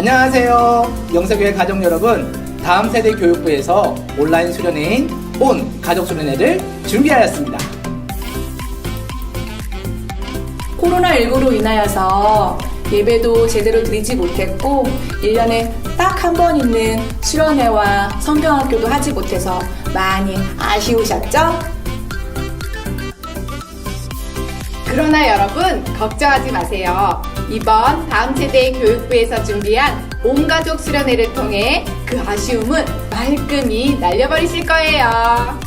안녕하세요. 영세교회 가족 여러분, 다음 세대 교육부에서 온라인 수련회인 온 가족 수련회를 준비하였습니다. 코로나19로 인하여서 예배도 제대로 드리지 못했고 1년에 딱 한 번 있는 수련회와 성경학교도 하지 못해서 많이 아쉬우셨죠? 그러나 여러분 걱정하지 마세요. 이번 다음 세대 교육부에서 준비한 온가족 수련회를 통해 그 아쉬움은 말끔히 날려버리실 거예요.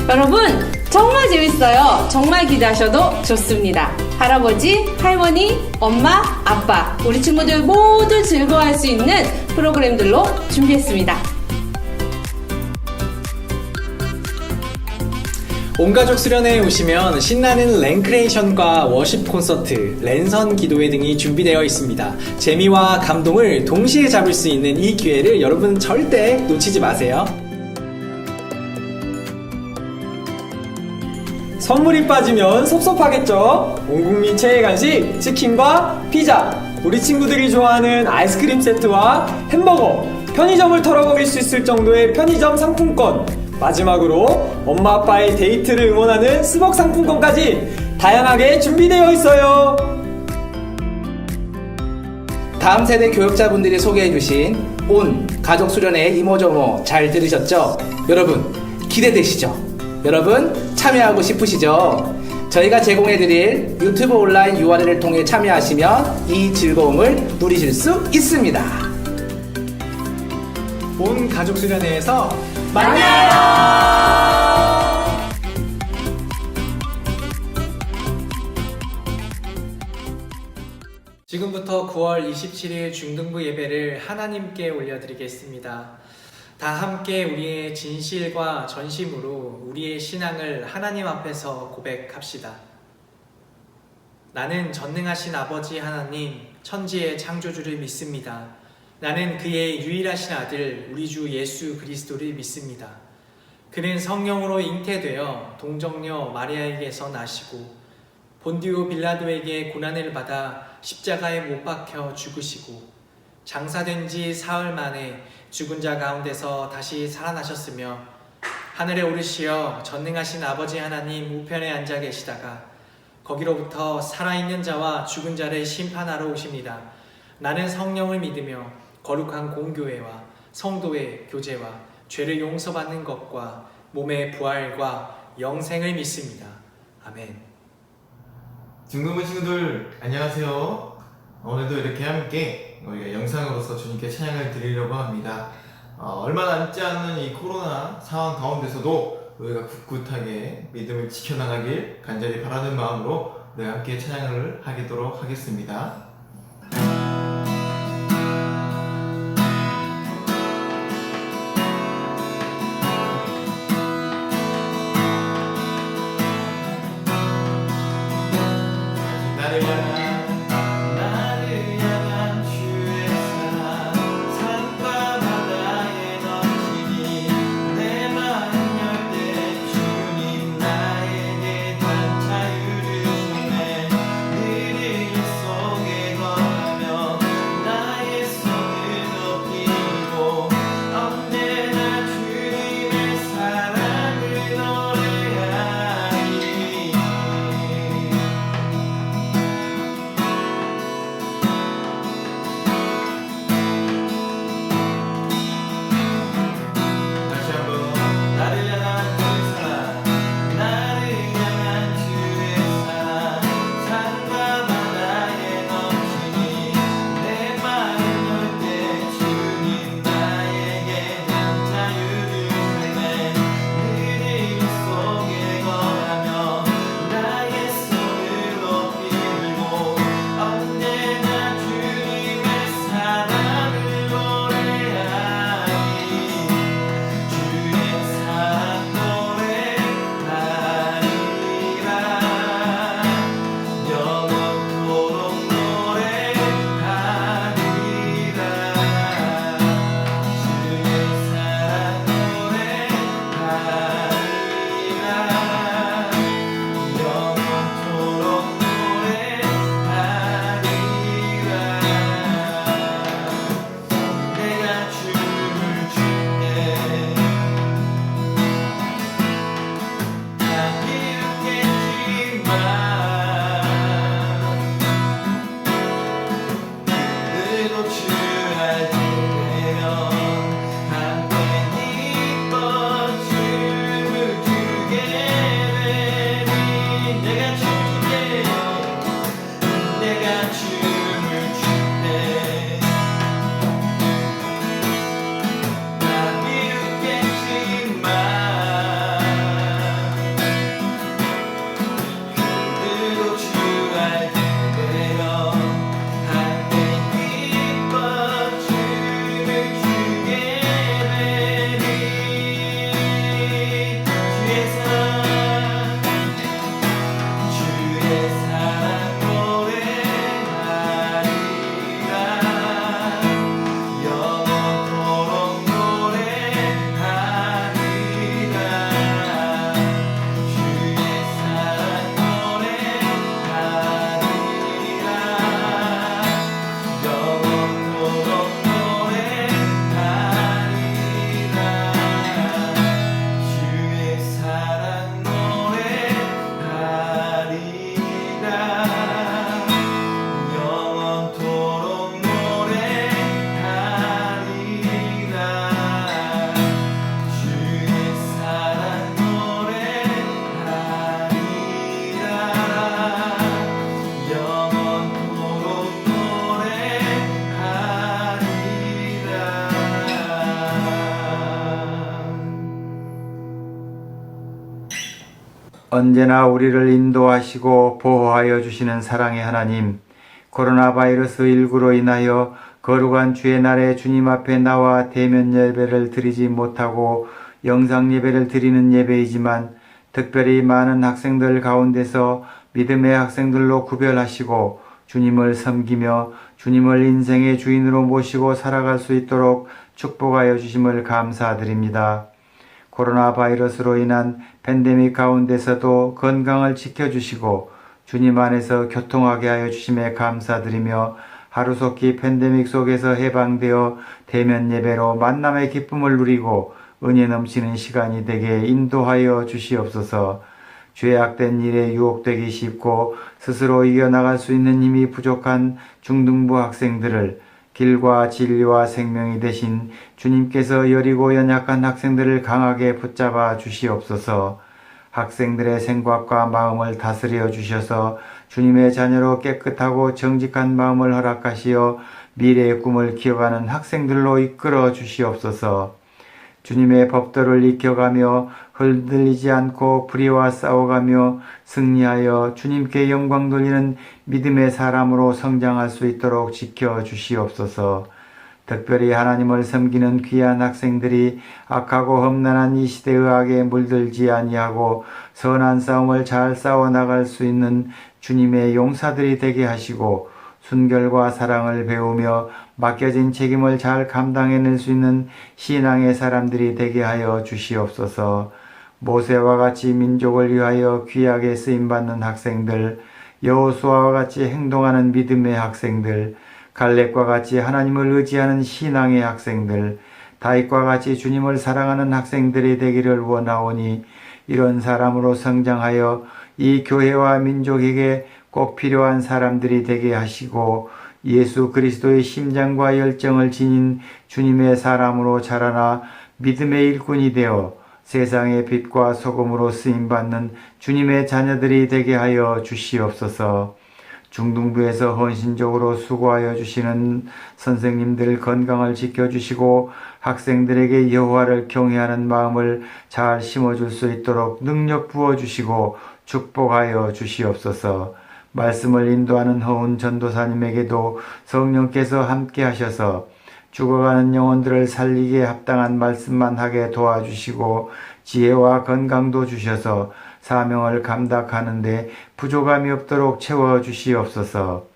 여러분 정말 재밌어요. 정말 기대하셔도 좋습니다. 할아버지, 할머니, 엄마, 아빠 우리 친구들 모두 즐거워할 수 있는 프로그램들로 준비했습니다. 온가족 수련회에 오시면 신나는 랭크레이션과 워십 콘서트, 랜선 기도회 등이 준비되어 있습니다. 재미와 감동을 동시에 잡을 수 있는 이 기회를 여러분 절대 놓치지 마세요. 선물이 빠지면 섭섭하겠죠? 온 국민 최애 간식 치킨과 피자, 우리 친구들이 좋아하는 아이스크림 세트와 햄버거, 편의점을 털어버릴 수 있을 정도의 편의점 상품권, 마지막으로 엄마 아빠의 데이트를 응원하는 스벅 상품권까지 다양하게 준비되어 있어요. 다음 세대 교육자분들이 소개해주신 온 가족 수련회 이모저모 잘 들으셨죠? 여러분 기대되시죠? 여러분 참여하고 싶으시죠? 저희가 제공해드릴 유튜브 온라인 URL을 통해 참여하시면 이 즐거움을 누리실 수 있습니다. 온 가족 수련회에서 만나요! 지금부터 9월 27일 중등부 예배를 하나님께 올려드리겠습니다. 다 함께 우리의 진실과 전심으로 우리의 신앙을 하나님 앞에서 고백합시다. 나는 전능하신 아버지 하나님, 천지의 창조주를 믿습니다. 나는 그의 유일하신 아들, 우리 주 예수 그리스도를 믿습니다. 그는 성령으로 잉태되어 동정녀 마리아에게서 나시고 본디오 빌라도에게 고난을 받아 십자가에 못 박혀 죽으시고 장사된 지 사흘 만에 죽은 자 가운데서 다시 살아나셨으며 하늘에 오르시어 전능하신 아버지 하나님 우편에 앉아 계시다가 거기로부터 살아있는 자와 죽은 자를 심판하러 오십니다. 나는 성령을 믿으며 거룩한 공교회와 성도의 교제와 죄를 용서받는 것과 몸의 부활과 영생을 믿습니다. 아멘. 중등부 친구들 안녕하세요. 오늘도 이렇게 함께 우리가 영상으로서 주님께 찬양을 드리려고 합니다. 얼마 남지 않는 이 코로나 상황 가운데서도 우리가 굳굳하게 믿음을 지켜나가길 간절히 바라는 마음으로 우리가 함께 찬양을 하도록 하겠습니다. 나를 향한 주의 사랑 산과 바다에 넘치니 내 마음 열 때 주님 나에게 단 자유를 주네 늘 일 속에 언제나 우리를 인도하시고 보호하여 주시는 사랑의 하나님, 코로나 바이러스 19로 인하여 거룩한 주의 날에 주님 앞에 나와 대면 예배를 드리지 못하고 영상 예배를 드리는 예배이지만 특별히 많은 학생들 가운데서 믿음의 학생들로 구별하시고 주님을 섬기며 주님을 인생의 주인으로 모시고 살아갈 수 있도록 축복하여 주심을 감사드립니다. 코로나 바이러스로 인한 팬데믹 가운데서도 건강을 지켜주시고 주님 안에서 교통하게 하여 주심에 감사드리며 하루속히 팬데믹 속에서 해방되어 대면 예배로 만남의 기쁨을 누리고 은혜 넘치는 시간이 되게 인도하여 주시옵소서. 죄악된 일에 유혹되기 쉽고 스스로 이겨나갈 수 있는 힘이 부족한 중등부 학생들을 길과 진리와 생명이 되신 주님께서 여리고 연약한 학생들을 강하게 붙잡아 주시옵소서. 학생들의 생각과 마음을 다스려 주셔서 주님의 자녀로 깨끗하고 정직한 마음을 허락하시어 미래의 꿈을 키워가는 학생들로 이끌어 주시옵소서. 주님의 법도를 익혀가며 흔들리지 않고 불의와 싸워가며 승리하여 주님께 영광 돌리는 믿음의 사람으로 성장할 수 있도록 지켜 주시옵소서. 특별히 하나님을 섬기는 귀한 학생들이 악하고 험난한 이 시대의 악에 물들지 아니하고 선한 싸움을 잘 싸워나갈 수 있는 주님의 용사들이 되게 하시고 순결과 사랑을 배우며 맡겨진 책임을 잘 감당해낼 수 있는 신앙의 사람들이 되게 하여 주시옵소서. 모세와 같이 민족을 위하여 귀하게 쓰임받는 학생들, 여호수아와 같이 행동하는 믿음의 학생들, 갈렙과 같이 하나님을 의지하는 신앙의 학생들, 다윗과 같이 주님을 사랑하는 학생들이 되기를 원하오니 이런 사람으로 성장하여 이 교회와 민족에게 꼭 필요한 사람들이 되게 하시고 예수 그리스도의 심장과 열정을 지닌 주님의 사람으로 자라나 믿음의 일꾼이 되어 세상의 빛과 소금으로 쓰임받는 주님의 자녀들이 되게 하여 주시옵소서. 중등부에서 헌신적으로 수고하여 주시는 선생님들 건강을 지켜주시고 학생들에게 여호와를 경외하는 마음을 잘 심어줄 수 있도록 능력 부어주시고 축복하여 주시옵소서. 말씀을 인도하는 허운 전도사님에게도 성령께서 함께 하셔서 죽어가는 영혼들을 살리기에 합당한 말씀만 하게 도와주시고 지혜와 건강도 주셔서 사명을 감당하는데 부족함이 없도록 채워주시옵소서.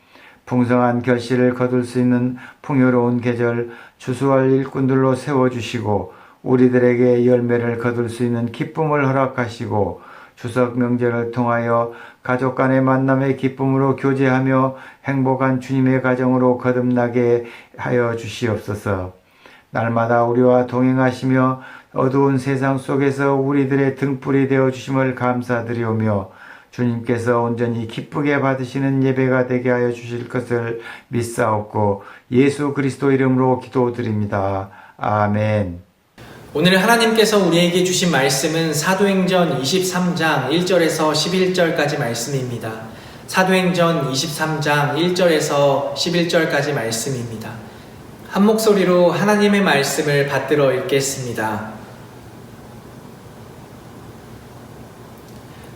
풍성한 결실을 거둘 수 있는 풍요로운 계절 추수할 일꾼들로 세워주시고 우리들에게 열매를 거둘 수 있는 기쁨을 허락하시고 추석 명절을 통하여 가족 간의 만남의 기쁨으로 교제하며 행복한 주님의 가정으로 거듭나게 하여 주시옵소서. 날마다 우리와 동행하시며 어두운 세상 속에서 우리들의 등불이 되어 주심을 감사드리오며 주님께서 온전히 기쁘게 받으시는 예배가 되게 하여 주실 것을 믿사옵고 예수 그리스도 이름으로 기도드립니다. 아멘. 오늘 하나님께서 우리에게 주신 말씀은 사도행전 23장 1절에서 11절까지 말씀입니다. 사도행전 23장 1절에서 11절까지 말씀입니다. 한 목소리로 하나님의 말씀을 받들어 읽겠습니다.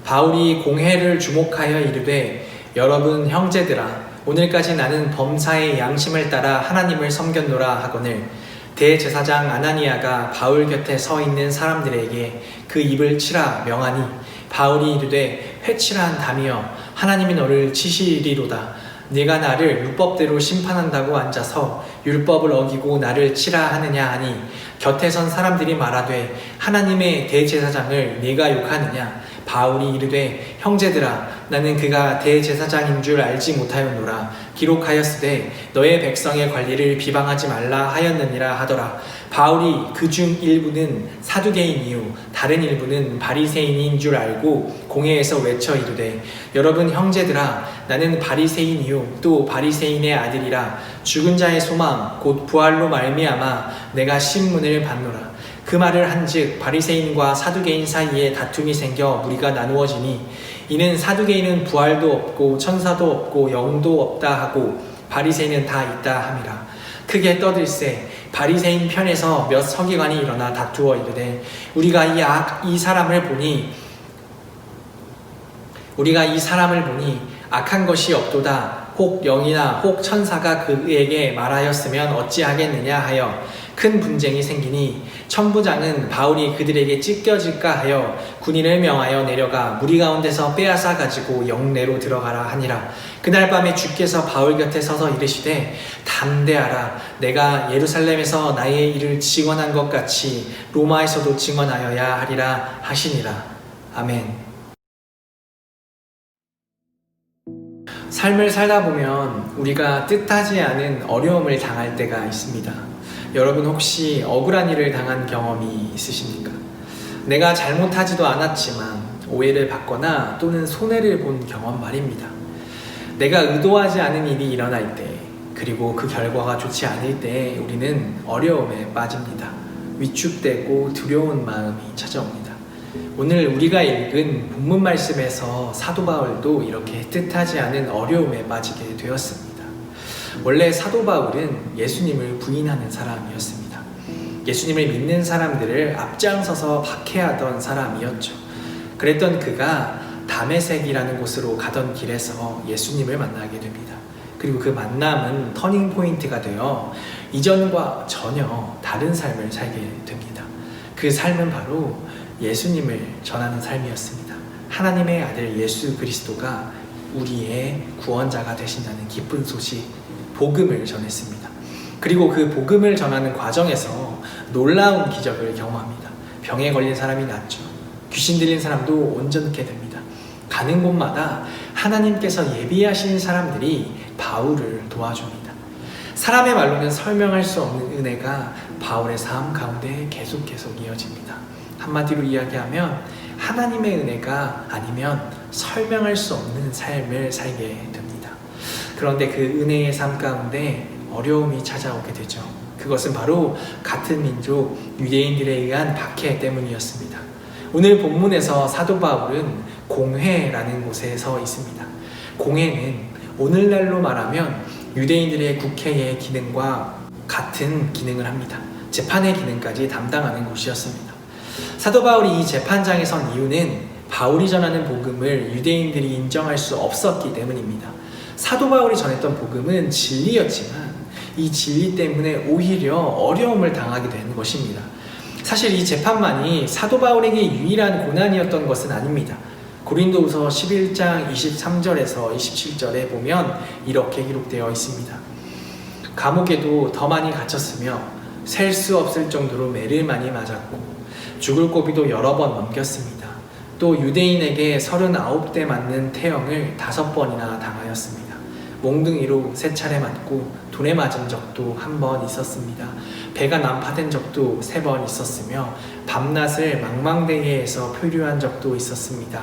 바울이 공회를 주목하여 이르되 여러분 형제들아 오늘까지 나는 범사의 양심을 따라 하나님을 섬겼노라 하거늘 대제사장 아나니아가 바울 곁에 서 있는 사람들에게 그 입을 치라 명하니 바울이 이르되 회칠한 담이여 하나님이 너를 치시리로다. 네가 나를 율법대로 심판한다고 앉아서 율법을 어기고 나를 치라 하느냐 하니 곁에 선 사람들이 말하되 하나님의 대제사장을 네가 욕하느냐. 바울이 이르되 형제들아 나는 그가 대제사장인 줄 알지 못하였노라. 기록하였으되 너의 백성의 관리를 비방하지 말라 하였느니라 하더라. 바울이 그중 일부는 사두개인이요 다른 일부는 바리새인인 줄 알고 공회에서 외쳐 이르되 여러분 형제들아 나는 바리새인이요 또 바리새인의 아들이라. 죽은 자의 소망 곧 부활로 말미암아 내가 신문을 받노라. 그 말을 한즉 바리새인과 사두개인 사이에 다툼이 생겨 무리가 나누어지니 이는 사두개인은 부활도 없고 천사도 없고 영도 없다 하고 바리새인은 다 있다 함이라. 크게 떠들세 바리새인 편에서 몇 서기관이 일어나 다투어 이르되 우리가 이 사람을 보니 우리가 이 사람을 보니 악한 것이 없도다. 혹 영이나 혹 천사가 그에게 말하였으면 어찌하겠느냐 하여 큰 분쟁이 생기니 천부장은 바울이 그들에게 찢겨질까 하여 군인을 명하여 내려가 무리 가운데서 빼앗아 가지고 영내로 들어가라 하니라. 그날 밤에 주께서 바울 곁에 서서 이르시되 담대하라. 내가 예루살렘에서 나의 일을 증언한 것 같이 로마에서도 증언하여야 하리라 하시니라. 아멘. 삶을 살다 보면 우리가 뜻하지 않은 어려움을 당할 때가 있습니다. 여러분 혹시 억울한 일을 당한 경험이 있으십니까? 내가 잘못하지도 않았지만 오해를 받거나 또는 손해를 본 경험 말입니다. 내가 의도하지 않은 일이 일어날 때, 그리고 그 결과가 좋지 않을 때 우리는 어려움에 빠집니다. 위축되고 두려운 마음이 찾아옵니다. 오늘 우리가 읽은 본문 말씀에서 사도 바울도 이렇게 뜻하지 않은 어려움에 빠지게 되었습니다. 원래 사도 바울은 예수님을 부인하는 사람이었습니다. 예수님을 믿는 사람들을 앞장서서 박해하던 사람이었죠. 그랬던 그가 다메섹이라는 곳으로 가던 길에서 예수님을 만나게 됩니다. 그리고 그 만남은 터닝 포인트가 되어 이전과 전혀 다른 삶을 살게 됩니다. 그 삶은 바로 예수님을 전하는 삶이었습니다. 하나님의 아들 예수 그리스도가 우리의 구원자가 되신다는 기쁜 소식, 복음을 전했습니다. 그리고 그 복음을 전하는 과정에서 놀라운 기적을 경험합니다. 병에 걸린 사람이 낫죠. 귀신 들린 사람도 온전케 됩니다. 가는 곳마다 하나님께서 예비하신 사람들이 바울을 도와줍니다. 사람의 말로는 설명할 수 없는 은혜가 바울의 삶 가운데 계속 이어집니다. 한마디로 이야기하면 하나님의 은혜가 아니면 설명할 수 없는 삶을 살게 됩니다. 그런데 그 은혜의 삶 가운데 어려움이 찾아오게 되죠. 그것은 바로 같은 민족 유대인들에 의한 박해 때문이었습니다. 오늘 본문에서 사도 바울은 공회라는 곳에 서 있습니다. 공회는 오늘날로 말하면 유대인들의 국회의 기능과 같은 기능을 합니다. 재판의 기능까지 담당하는 곳이었습니다. 사도 바울이 이 재판장에 선 이유는 바울이 전하는 복음을 유대인들이 인정할 수 없었기 때문입니다. 사도 바울이 전했던 복음은 진리였지만 이 진리 때문에 오히려 어려움을 당하게 되는 것입니다. 사실 이 재판만이 사도 바울에게 유일한 고난이었던 것은 아닙니다. 고린도후서 11장 23절에서 27절에 보면 이렇게 기록되어 있습니다. 감옥에도 더 많이 갇혔으며 셀 수 없을 정도로 매를 많이 맞았고 죽을 고비도 여러 번 넘겼습니다. 또 유대인에게 39대 맞는 태형을 5번이나 당하였습니다. 몽둥이로 3차례 맞고 돌에 맞은 적도 1번 있었습니다. 배가 난파된 적도 3번 있었으며 밤낮을 망망대해에서 표류한 적도 있었습니다.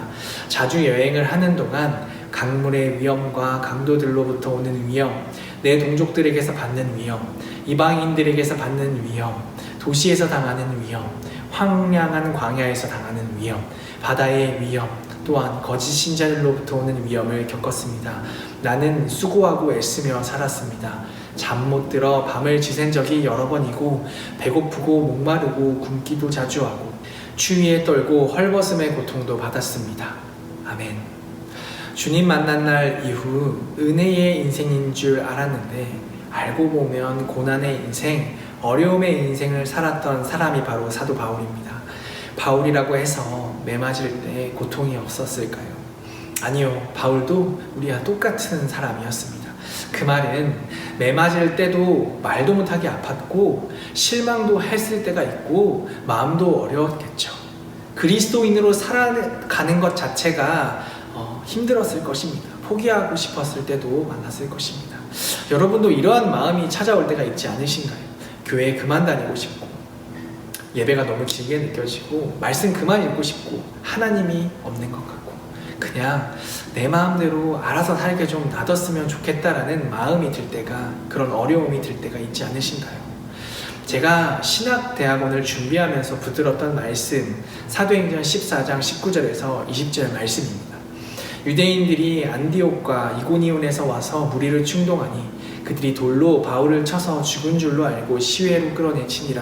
자주 여행을 하는 동안 강물의 위험과 강도들로부터 오는 위험, 내 동족들에게서 받는 위험, 이방인들에게서 받는 위험, 도시에서 당하는 위험, 황량한 광야에서 당하는 위험, 바다의 위험, 또한 거짓 신자들로부터 오는 위험을 겪었습니다. 나는 수고하고 애쓰며 살았습니다. 잠 못 들어 밤을 지샌 적이 여러 번이고 배고프고 목마르고 굶기도 자주 하고 추위에 떨고 헐벗음의 고통도 받았습니다. 아멘. 주님 만난 날 이후 은혜의 인생인 줄 알았는데 알고 보면 고난의 인생, 어려움의 인생을 살았던 사람이 바로 사도 바울입니다. 바울이라고 해서 매 맞을 때 고통이 없었을까요? 아니요, 바울도 우리와 똑같은 사람이었습니다. 그 말은 매 맞을 때도 말도 못하게 아팠고 실망도 했을 때가 있고 마음도 어려웠겠죠. 그리스도인으로 살아가는 것 자체가 힘들었을 것입니다. 포기하고 싶었을 때도 많았을 것입니다. 여러분도 이러한 마음이 찾아올 때가 있지 않으신가요? 교회에 그만 다니고 싶고 예배가 너무 길게 느껴지고 말씀 그만 읽고 싶고 하나님이 없는 것 같고 그냥 내 마음대로 알아서 살게 좀 놔뒀으면 좋겠다라는 마음이 들 때가, 그런 어려움이 들 때가 있지 않으신가요? 제가 신학대학원을 준비하면서 붙들었던 말씀, 사도행전 14장 19절에서 20절 말씀입니다. 유대인들이 안디옥과 이고니온에서 와서 무리를 충동하니 그들이 돌로 바울을 쳐서 죽은 줄로 알고 시외로 끌어내치니라.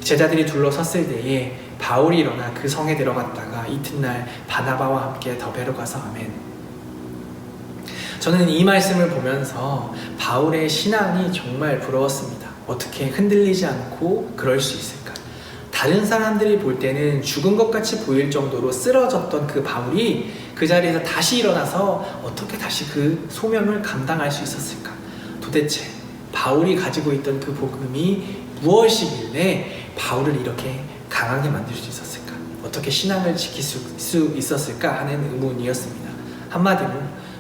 제자들이 둘러섰을 때에 바울이 일어나 그 성에 들어갔다가 이튿날 바나바와 함께 더베로 가서 아멘. 저는 이 말씀을 보면서 바울의 신앙이 정말 부러웠습니다. 어떻게 흔들리지 않고 그럴 수 있을까? 다른 사람들이 볼 때는 죽은 것 같이 보일 정도로 쓰러졌던 그 바울이 그 자리에서 다시 일어나서 어떻게 다시 그 소명을 감당할 수 있었을까? 도대체 바울이 가지고 있던 그 복음이 무엇이길래 바울을 이렇게 강하게 만들 수 있었을까? 어떻게 신앙을 지킬 수 있었을까 하는 의문이었습니다. 한마디로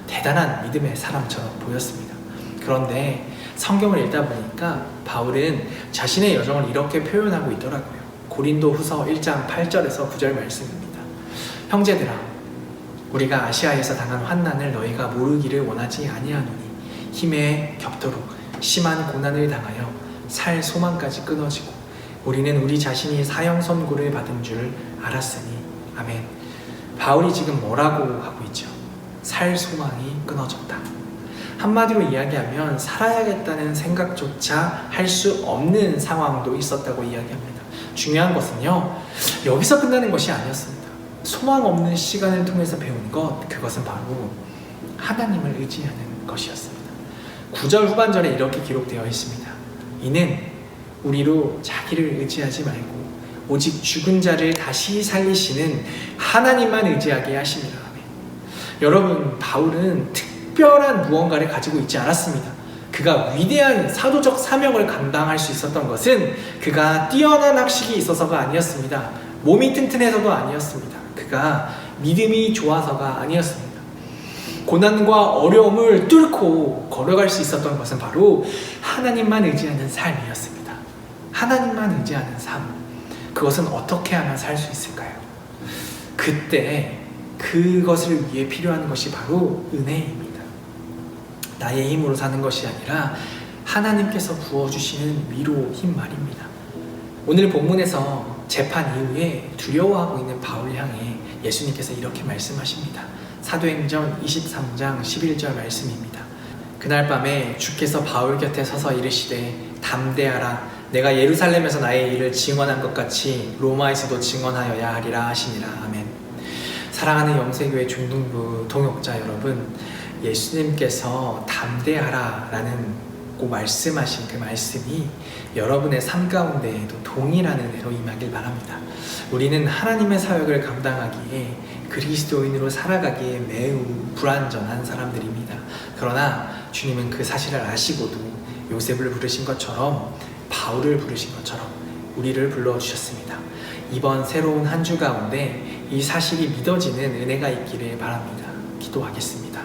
대단한 믿음의 사람처럼 보였습니다. 그런데 성경을 읽다 보니까 바울은 자신의 여정을 이렇게 표현하고 있더라고요. 고린도 후서 1장 8절에서 9절 말씀입니다. 형제들아, 우리가 아시아에서 당한 환난을 너희가 모르기를 원하지 아니하노니 힘에 겹도록 심한 고난을 당하여 살 소망까지 끊어지고 우리는 우리 자신이 사형 선고를 받은 줄 알았으니. 아멘. 바울이 지금 뭐라고 하고 있죠? 살 소망이 끊어졌다. 한마디로 이야기하면 살아야겠다는 생각조차 할 수 없는 상황도 있었다고 이야기합니다. 중요한 것은요, 여기서 끝나는 것이 아니었습니다. 소망 없는 시간을 통해서 배운 것, 그것은 바로 하나님을 의지하는 것이었습니다. 9절 후반절에 이렇게 기록되어 있습니다. 이는 우리로 자기를 의지하지 말고 오직 죽은 자를 다시 살리시는 하나님만 의지하게 하심이라. 여러분, 바울은 특별한 무언가를 가지고 있지 않았습니다. 그가 위대한 사도적 사명을 감당할 수 있었던 것은 그가 뛰어난 학식이 있어서가 아니었습니다. 몸이 튼튼해서도 아니었습니다. 그가 믿음이 좋아서가 아니었습니다. 고난과 어려움을 뚫고 걸어갈 수 있었던 것은 바로 하나님만 의지하는 삶이었습니다. 하나님만 의지하는 삶. 그것은 어떻게 하면 살 수 있을까요? 그때 그것을 위해 필요한 것이 바로 은혜입니다. 나의 힘으로 사는 것이 아니라 하나님께서 부어주시는 위로인 말입니다. 오늘 본문에서 재판 이후에 두려워하고 있는 바울을 향해 예수님께서 이렇게 말씀하십니다. 사도행전 23장 11절 말씀입니다. 그날 밤에 주께서 바울 곁에 서서 이르시되 담대하라, 내가 예루살렘에서 나의 일을 증언한 것 같이 로마에서도 증언하여야 하리라 하시니라. 아멘. 사랑하는 영세교회 중등부 동역자 여러분, 예수님께서 담대하라 라는 꼭 말씀하신 그 말씀이 여러분의 삶 가운데에도 동일한 은혜로 임하길 바랍니다. 우리는 하나님의 사역을 감당하기에 그리스도인으로 살아가기에 매우 불완전한 사람들입니다. 그러나 주님은 그 사실을 아시고도 요셉을 부르신 것처럼 바울을 부르신 것처럼 우리를 불러주셨습니다. 이번 새로운 한 주 가운데 이 사실이 믿어지는 은혜가 있기를 바랍니다. 기도하겠습니다.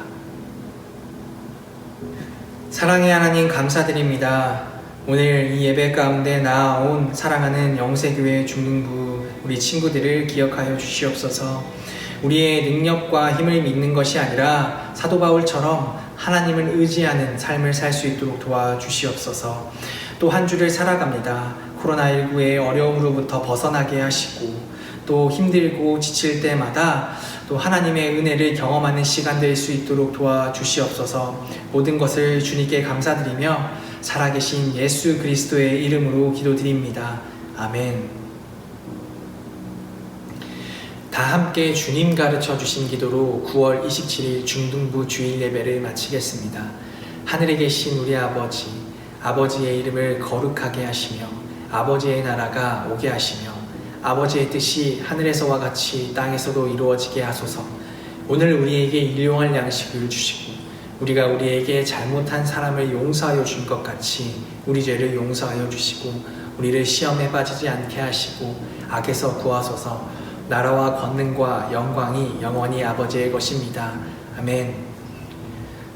사랑의 하나님, 감사드립니다. 오늘 이 예배 가운데 나아온 사랑하는 영세교회 중등부 우리 친구들을 기억하여 주시옵소서. 우리의 능력과 힘을 믿는 것이 아니라 사도 바울처럼 하나님을 의지하는 삶을 살 수 있도록 도와주시옵소서. 또 한 주를 살아갑니다. 코로나19의 어려움으로부터 벗어나게 하시고 또 힘들고 지칠 때마다 또 하나님의 은혜를 경험하는 시간 될 수 있도록 도와주시옵소서. 모든 것을 주님께 감사드리며 살아계신 예수 그리스도의 이름으로 기도드립니다. 아멘. 다 함께 주님 가르쳐 주신 기도로 9월 27일 중등부 주일 예배를 마치겠습니다. 하늘에 계신 우리 아버지, 아버지의 이름을 거룩하게 하시며 아버지의 나라가 오게 하시며 아버지의 뜻이 하늘에서와 같이 땅에서도 이루어지게 하소서. 오늘 우리에게 일용할 양식을 주시고 우리가 우리에게 잘못한 사람을 용서하여 준 것 같이 우리 죄를 용서하여 주시고 우리를 시험에 빠지지 않게 하시고 악에서 구하소서. 나라와 권능과 영광이 영원히 아버지의 것입니다. 아멘.